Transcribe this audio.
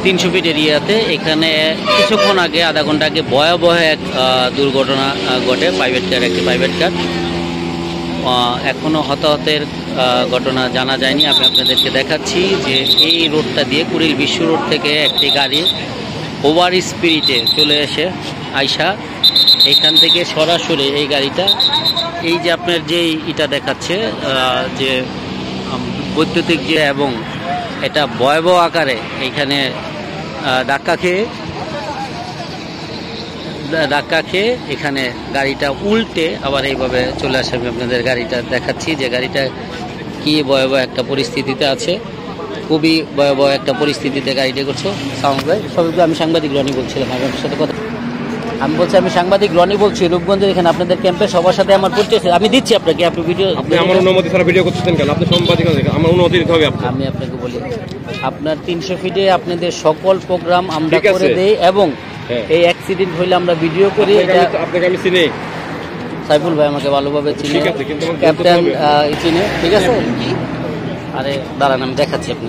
300 fit এরিয়াতে এখানে কিছুক্ষণ আগে আধা ঘন্টা আগে ভয়াবহ এক দুর্ঘটনা ঘটে। একটি প্রাইভেট কার, এখনও হতাহতের ঘটনা জানা যায়নি। আমি আপনাদেরকে দেখাচ্ছি যে এই রোডটা দিয়ে কুড়িল বিশ্ব রোড থেকে একটি গাড়ি ওভার স্পিডে চলে এসে আইসা এইখান থেকে সরাসরি এই গাড়িটা, এই যে আপনার যে এটা দেখাচ্ছে যে বৈদ্যুতিক যে, এবং এটা ভয়াবহ আকারে এইখানে ধাক্কা খেয়ে এখানে গাড়িটা উল্টে আবার এইভাবে চলে আসে। আমি আপনাদের গাড়িটা দেখাচ্ছি যে গাড়িটা কি ভয়াবহ একটা পরিস্থিতিতে আছে, খুবই ভয়াবহ একটা পরিস্থিতিতে গাড়িটা করছো। সাউন্ড ভাই সবাইকে, আমি সাংবাদিক রনি বলছিলাম আপনার সাথে কথা। আমি বলছি আমি সাংবাদিক রনি বলছি, রূপগঞ্জের এখানে আপনাদের ক্যাম্পে সবার সাথে আমার পরিচয় আমি দিচ্ছি আপনাকে। আপনি ভিডিও, আপনি আমার অনুমতি ছাড়া ভিডিও করতেছেন কেন? আপনি সাংবাদিক, আমার অনুমতি দিতে হবে। আমি আপনাকে বলি, আপনার 300 ফিটে আপনাদের সকল প্রোগ্রাম আমরা করে দেই, এবং এই অ্যাক্সিডেন্ট হইলে আমরা ভিডিও করি। আপনাকে আমি চিনি, সাইফুল ভাই আমাকে ভালোভাবে চিনি, ক্যাপ্টেন চিনে, ঠিক আছে। আরে দাঁড়ান আমি দেখাচ্ছি আপনি।